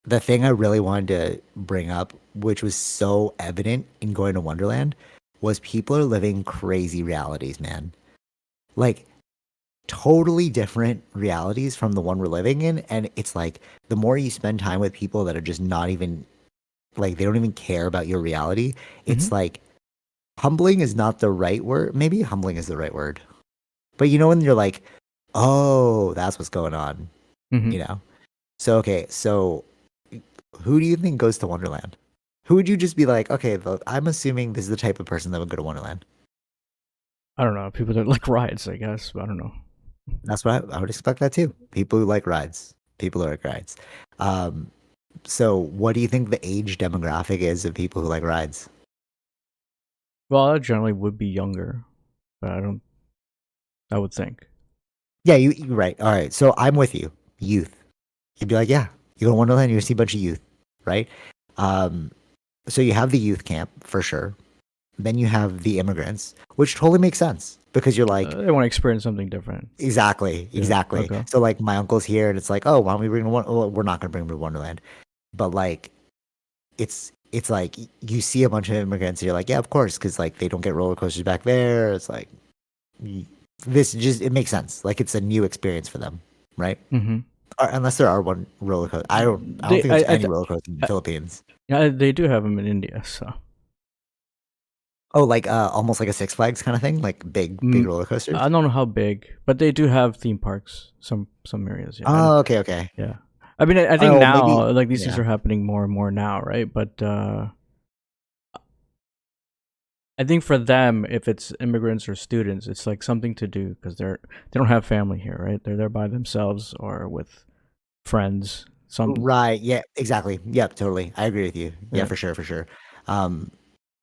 the thing I really wanted to bring up, which was so evident in going to Wonderland, was people are living crazy realities, man. Like totally different realities from the one we're living in. And it's like the more you spend time with people that are just not even like they don't even care about your reality, Hmm. it's like humbling is not the right word. Maybe humbling is the right word. But you know when you're like, oh, that's what's going on, Hmm. you know? So okay, so who do you think goes to Wonderland? Who would you just be like, okay, I'm assuming this is the type of person that would go to Wonderland. I don't know. People that like rides, I guess. But I don't know. That's what I would expect that too. People who like rides. People who like rides. Um, so what do you think the age demographic is of people who like rides? Well, I generally would be younger, but I don't. I would think. Yeah, you're right. All right. So I'm with you. Youth. You'd be like, yeah, you go to Wonderland, you see a bunch of youth, right? Um, so you have the youth camp for sure. Then you have the immigrants, which totally makes sense because you're like, They want to experience something different. exactly, Yeah. exactly. Okay. So like my uncle's here, and it's like, oh, why don't we bring him to well, we're not going to bring him to Wonderland, but like it's like you see a bunch of immigrants, and you're like, yeah, of course, because like they don't get roller coasters back there. It's like this just it makes sense. Like it's a new experience for them, right? Hmm. Or, unless there are one roller coaster. I don't They, think there's any roller coaster in the I, Philippines. yeah, they do have them in India. So, Oh, like almost like a Six Flags kind of thing, like big mm, roller coasters. I don't know how big, but they do have theme parks. Some areas, yeah, and Oh, okay, okay. yeah. I mean, I think Oh, maybe. now, like these things Yeah. are happening more and more now, right? But I think for them, if it's immigrants or students, it's like something to do because they don't have family here, right? They're there by themselves or with friends. Some, Right. Yeah. Exactly. Yep. Totally. I agree with you. Yeah. yeah. For sure. For sure. Um.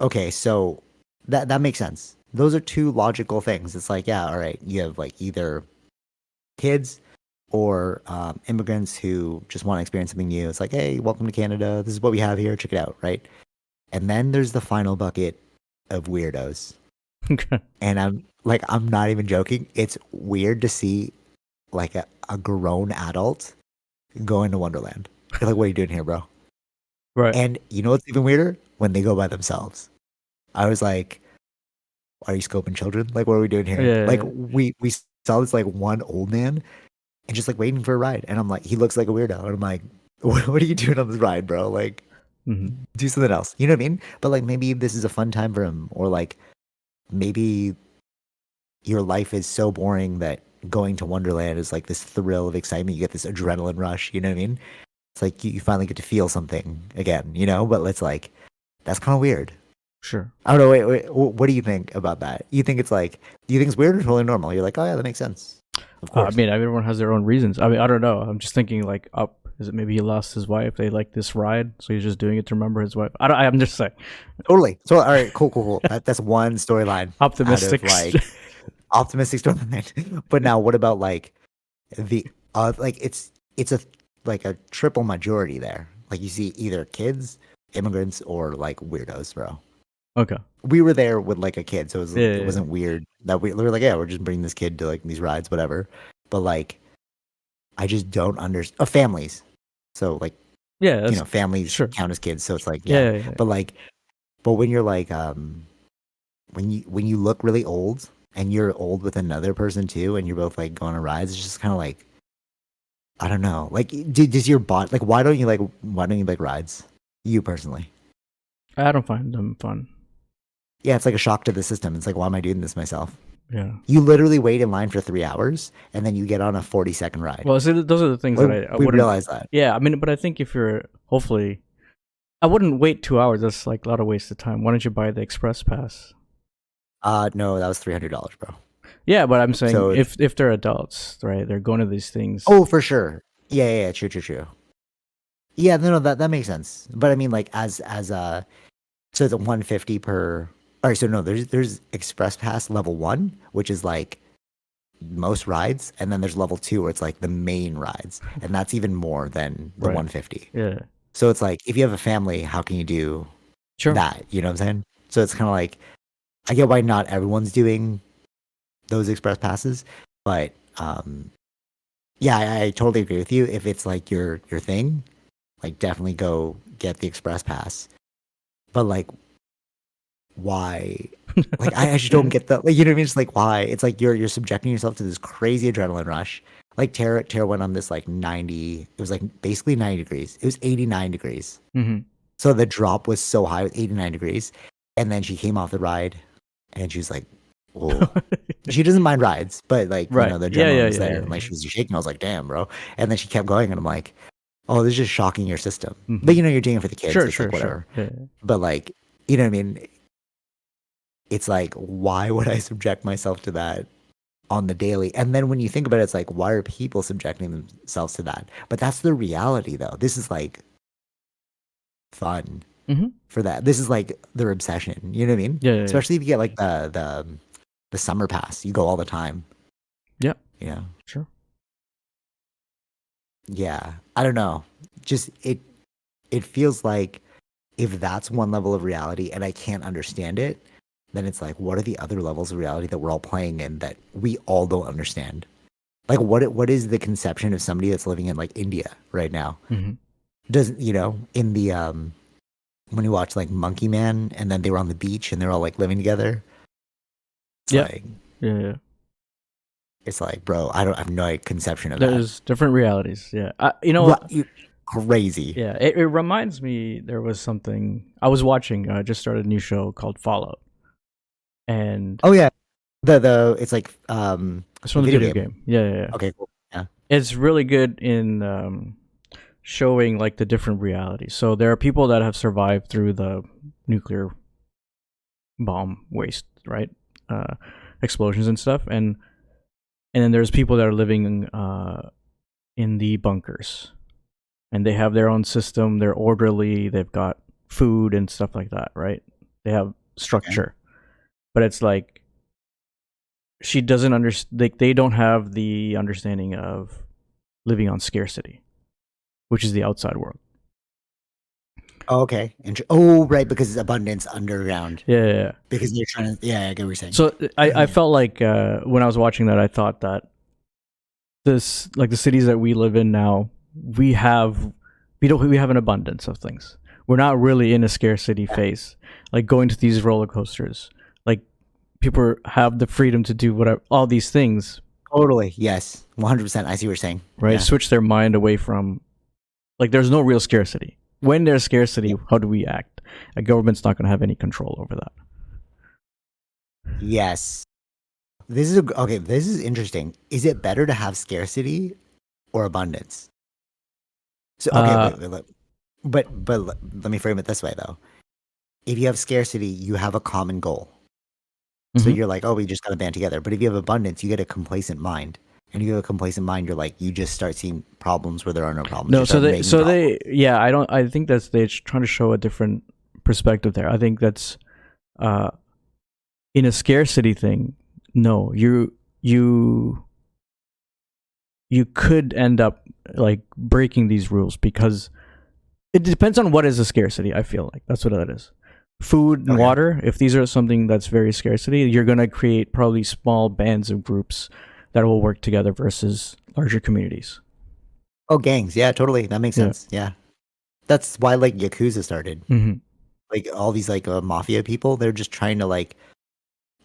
Okay. So that makes sense. Those are two logical things. It's like, yeah. All right. You have like either kids or immigrants who just want to experience something new. It's like, hey, welcome to Canada. This is what we have here. Check it out. Right. And then there's the final bucket of weirdos. Okay. And I'm not even joking. It's weird to see like a grown adult going to Wonderland. You're like, what are you doing here, bro? Right. And you know what's even weirder? When they go by themselves. I was like, are you scoping children? Like, what are we doing Yeah. here? Like, Yeah. we saw this like one old man and just like waiting for a ride. And I'm like, he looks like a weirdo. And I'm like, what are you doing on this ride, bro? Like, Mm-hmm. do something else. You know what I mean? But like, maybe this is a fun time for him, or like, maybe your life is so boring that going to Wonderland is like this thrill of excitement. You get this adrenaline rush. You know what I mean? It's like you finally get to feel something again, you know? But it's like, that's kind of weird. Sure. I don't know. Wait. What do you think about that? You think it's like, do you think it's weird or totally normal? You're like, oh, yeah, that makes sense. Of I course. mean, everyone has their own reasons. I mean, I don't know. I'm just thinking like up. Is it maybe he lost his wife? They like this ride, so he's just doing it to remember his wife. I don't. I'm just saying. Totally. So, all right, cool. That's one storyline out of Optimistic. like optimistic storyline. But now, what about like the like it's a like a triple majority there. Like you see either kids, immigrants, or like weirdos, bro. Okay. We were there with like a kid, so Yeah. it Yeah. wasn't weird that we were like, yeah, we're just bringing this kid to like these rides, whatever. But like, I just don't understand families. So like, Yeah, that's families sure. count as kids, so it's like, yeah. Yeah. Yeah. But like, but when you're like, when you look really old and you're old with another person too, and you're both like going on rides, it's just kind of like, I don't know. Like, does your body like why don't you like rides? You personally? I don't find them fun. Yeah, it's like a shock to the system. It's like, why am I doing this myself? Yeah. You literally wait in line for 3 hours and then you get on a 40-second ride. Well, see, those are the things that I We wouldn't. realize that. Yeah, I mean, but I think if you're hopefully, I wouldn't wait 2 hours. That's like a lot of waste of time. Why don't you buy the express pass? No, that was $300, bro. Yeah, but I'm saying So it's if they're adults, right? They're going to these things. oh, for sure. Yeah, true. Yeah, no, that makes sense. But I mean, like as so it's a 150 per. All right, so no, there's Express Pass level one, which is like most rides, and then there's level two where it's like the main rides, and that's even more than the Right. 150. Yeah. So it's like if you have a family, how can you do Sure. that? You know what I'm saying? So it's kind of like I get why not everyone's doing those express passes, but yeah, I totally agree with you. If it's like your thing, Like, definitely go get the express pass. But like, why? Like, I just don't get that. Like, you know what I mean? It's like, why? It's like you're subjecting yourself to this crazy adrenaline rush. Like Tara went on this like 90. It was like basically 90 degrees. It was 89 degrees. Hmm. So the drop was so high, it was 89 degrees. And then she came off the ride, and she was like, "Oh." She doesn't mind rides, but like, Right. the Yeah, adrenaline yeah, was yeah, there, yeah, and like yeah. she was shaking. I was like, "Damn, bro!" And then she kept going, and I'm like, "Oh, this is just shocking your system." Hmm. But you're doing it for the kids. Sure, It's like sure, sure. whatever. Yeah. But like, you know what I mean? It's like, why would I subject myself to that on the daily? And then when you think about it, it's like, why are people subjecting themselves to that? But that's the reality, though. This is like fun Hmm. for that. This is like their obsession. You know what I mean? Yeah, yeah, yeah. Especially if you get like the summer pass, you go all the time. Yeah, You know? sure. Yeah. I don't know. Just it feels like if that's one level of reality and I can't understand it, then it's like, what are the other levels of reality that we're all playing in that we all don't understand? Like, what is the conception of somebody that's living in like India right now? Hmm. Doesn't in the when you watch like Monkey Man, and then they were on the beach and they're all like living together. It's Yeah, like yeah, yeah. bro, I have no conception of that. There's different realities. Yeah, What crazy? yeah. It reminds me. There was something I was watching. I just started a new show called Fallout, and Oh yeah, the it's like it's a from the video video game. game. Yeah, yeah, yeah. Okay, cool. Yeah. It's really good in showing like the different realities. So there are people that have survived through the nuclear bomb waste, right? Uh, Explosions and stuff, and then there's people that are living in the bunkers, and they have their own system. They're orderly. They've got food and stuff like that, right? They have Okay. structure, but it's like she doesn't understand. Like they don't have the understanding of living on scarcity, which is the outside world. Oh, okay. Oh, right, because it's abundance underground. Yeah, yeah, yeah. Because you're trying to. Yeah, I get what you're saying. So I felt like when I was watching that, I thought that this like the cities that we live in now, we have we have an abundance of things. We're not really in a scarcity Yeah, phase. Like going to these roller coasters, like people have the freedom to do whatever all these things, totally. Yes, 100%. I see what you're saying. right? Yeah. Switch their mind away from like there's no real scarcity. When there's scarcity, Yep. how do we act? A government's not going to have any control over that. Yes. Okay. This is interesting. Is it better to have scarcity or abundance? So okay, Uh, but let me frame it this way though. If you have scarcity, you have a common goal. So mhm. you're like, oh, we just got to band together. But if you have abundance, you get a complacent mind. And if you have a complacent mind, you're like, you just start seeing problems where there are no problems. No, You start making problems. yeah, I think that's they're trying to show a different perspective there. I think that's uh in a scarcity thing. No, you could end up like breaking these rules because it depends on what is a scarcity. I feel like that's what that is. Food and Okay. water. If these are something that's very scarcity, you're gonna create probably small bands of groups that will work together versus larger communities. Oh, gangs. Yeah, totally. That makes Yeah. sense. Yeah. That's why like Yakuza started. Hmm. Like all these like mafia people, they're just trying to like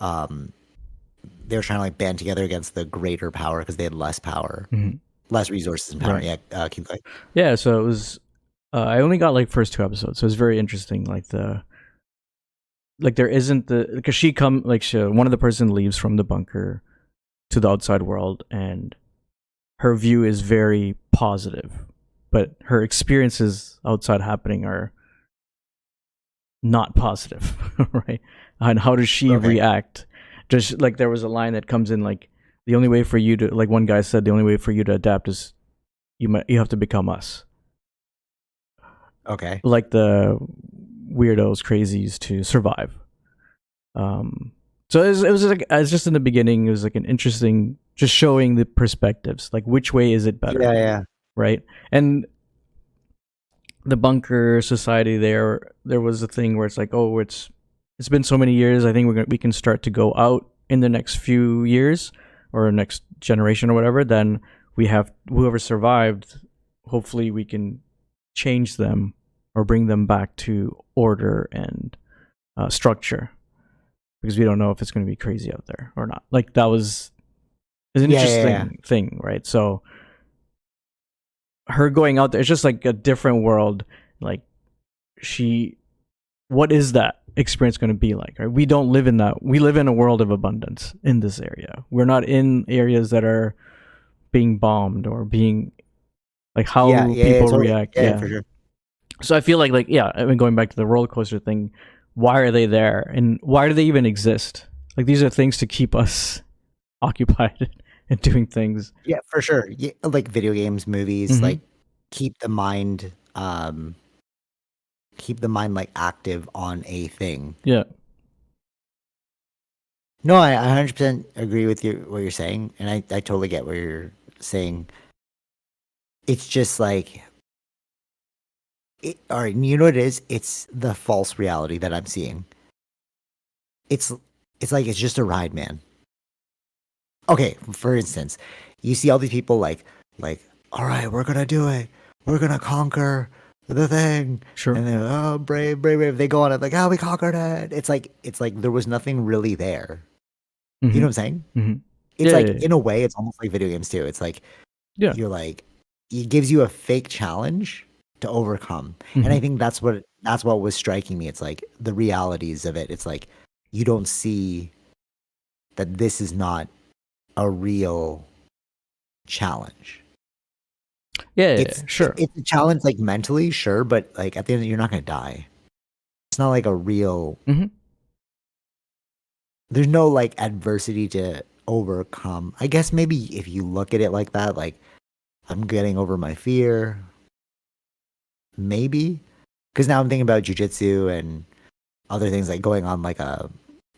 um they're trying to like band together against the greater power because they had less power, Hmm. less resources and power. Right. Yeah, keep going. Yeah. So it was. I only got like first two episodes, so it's very interesting. Like there isn't the because one of the person leaves from the bunker to the outside world, and her view is very positive, but her experiences outside happening are not positive, right? And how does she Okay. react? Just like there was a line that comes in like the only way for you to like one guy said the only way for you to adapt is you have to become us, Okay. like the weirdos, crazies to survive. Um, so it's just in the beginning. It was like an interesting, just showing the perspectives, like which way is it better, Yeah, yeah. right? And the bunker society there was a thing where it's like, oh, it's been so many years. I think we can start to go out in the next few years or next generation or whatever. Then we have whoever survived. Hopefully, we can change them or bring them back to order and structure, because we don't know if it's going to be crazy out there or not. Like that was is an Yeah, yeah, yeah. interesting thing, right? So her going out there, it's just like a different world. Like she, what is that experience going to be like? Right? We don't live in that. We live in a world of abundance in this area. We're not in areas that are being bombed or being like Yeah, how yeah, yeah, people totally. react. Yeah, yeah, Yeah. for sure. So I feel like yeah. I mean, going back to the roller coaster thing, why are they there and why do they even exist? Like these are things to keep us occupied and doing things. Yeah, for sure. Yeah, like video games, movies, Mm-hmm. like keep the mind um keep the mind like active on a thing. Yeah. No, I 100% agree with you what you're saying, and I totally get what you're saying. It's just like all right, you know what it is? It's the false reality that I'm seeing. It's it's like it's just a ride, man. Okay, for instance, you see all these people like all right, we're gonna do it. We're gonna conquer the thing. Sure. And then oh brave, brave, brave. They go on it like, oh, we conquered it. It's like there was nothing really there. You Mm-hmm. know what I'm saying? Mm-hmm. It's Yeah. like Yeah. Yeah. in a way, it's almost like video games too. It's like Yeah. you're like it gives you a fake challenge to overcome. And Mm-hmm. I think that's what was striking me. It's like the realities of it. It's like you don't see that this is not a real challenge. Yeah. Yeah. It's Sure. it's a challenge like mentally, sure, but like at the end you're not gonna die. It's not like a real Mm-hmm. there's no like adversity to overcome. I guess maybe if you look at it like that, like I'm getting over my fear, maybe. Because now I'm thinking about jujitsu and other things like going on like a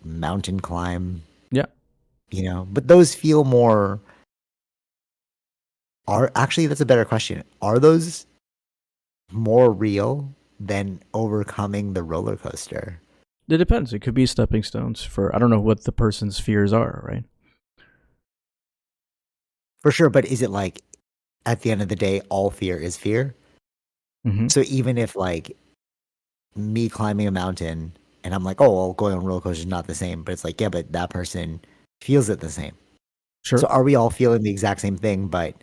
mountain climb, Yeah. but those feel more are actually that's a better question. Are those more real than overcoming the roller coaster? It depends. It could be stepping stones for I don't know what the person's fears are, right? For sure, but is it like at the end of the day, all fear is fear? Mm-hmm. So even if like me climbing a mountain and I'm like, oh, well, going on a roller coaster is not the same, but it's like, yeah, but that person feels it the same. So Sure. are we all feeling the exact same thing, but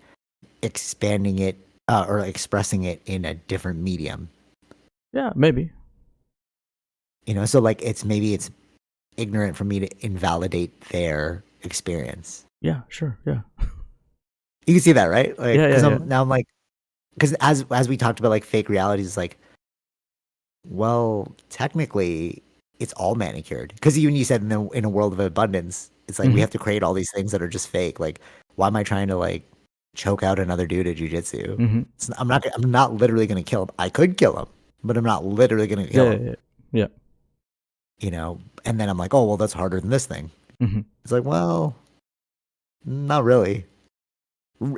expanding it or expressing it in a different medium? Yeah. Maybe. So like maybe it's ignorant for me to invalidate their experience. Yeah. Sure. Yeah. You can see that, right? Like, Yeah. because Yeah. Yeah. I'm like, because as we talked about like fake realities, it's like, well, technically, it's all manicured. Because even you said in a world of abundance, it's like we Mm-hmm. have to create all these things that are just fake. Like, why am I trying to like choke out another dude at jujitsu? Mm-hmm. I'm not literally going to kill him. I could kill him, but I'm not literally going to Yeah. kill Yeah. him. Yeah. Yeah. And then I'm like, oh well, that's harder than this thing. Mm-hmm. It's like, well, not really.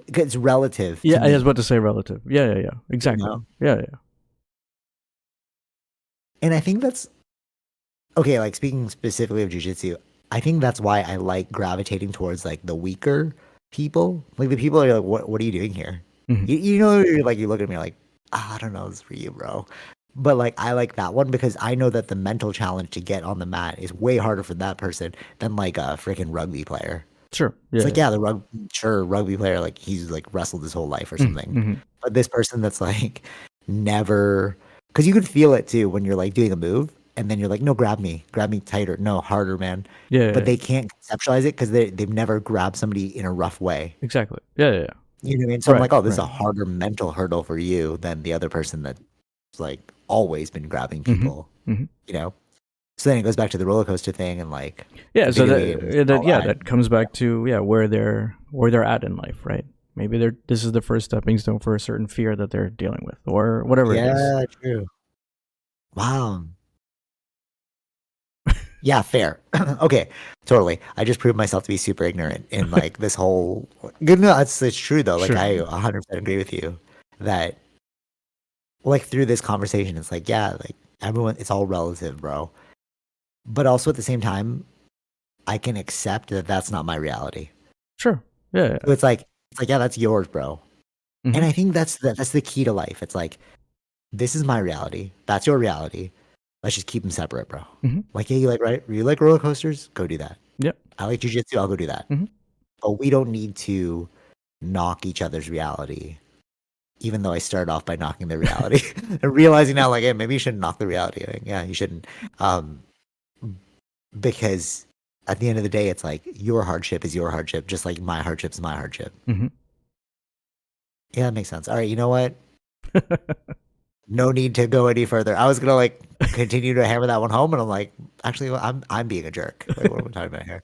It's relative to Yeah. I was me, about to say relative. Yeah. Yeah. Yeah. you Exactly. know. Yeah. Yeah. And I think that's okay. Like speaking specifically of jujitsu, I think that's why I like gravitating towards like the weaker people. Like the people are like, what are you doing here? Mm-hmm. You're like you look at me like, I don't know, this is for you, bro. But like I like that one because I know that the mental challenge to get on the mat is way harder for that person than like a freaking rugby player. Sure. It's Yeah. like, Yeah. yeah, rugby player, like he's like wrestled his whole life or something. Mm-hmm. But this person that's like never, because you could feel it too when you're like doing a move and then you're like, no, grab me tighter, no, harder, man. Yeah. Yeah. But Yeah. they can't conceptualize it because they've never grabbed somebody in a rough way. Exactly. Yeah. Yeah. Yeah. You know what I mean? So I'm Right. like, oh, this is Right. a harder mental hurdle for you than the other person that's like always been grabbing Mm-hmm. people, Mm-hmm. you know? So then it goes back to the roller coaster thing and like Yeah, the so video games and all that. that comes back to where they're at in life, right? Maybe this is the first stepping stone for a certain fear that they're dealing with, or whatever it is. Yeah, true. Wow. Yeah, fair. Okay, totally. I just proved myself to be super ignorant in like this whole. Good, no, it's true though. Like Sure. I 100% agree with you that like through this conversation, it's like yeah, like everyone, it's all relative, bro. But also at the same time, I can accept that that's not my reality. Sure. Yeah. So it's like yeah, that's yours, bro. Yeah. And Mm-hmm. I think that's the key to life. It's like this is my reality. That's your reality. Let's just keep them separate, bro. Hmm. Like, yeah, you like roller coasters? Go do that. Yep. I like jujitsu. I'll go do that. Hmm. But we don't need to knock each other's reality. Even though I started off by knocking the reality and realizing now, like, hey, maybe you shouldn't knock the reality. Like, yeah, you shouldn't. Um, because at the end of the day, it's like your hardship is your hardship, just like my hardship is my hardship. Hmm. Yeah, that makes sense. All right, you know what? No need to go any further. I was gonna like continue to hammer that one home, and I'm like, actually, I'm being a jerk. Like, what am I talking about here?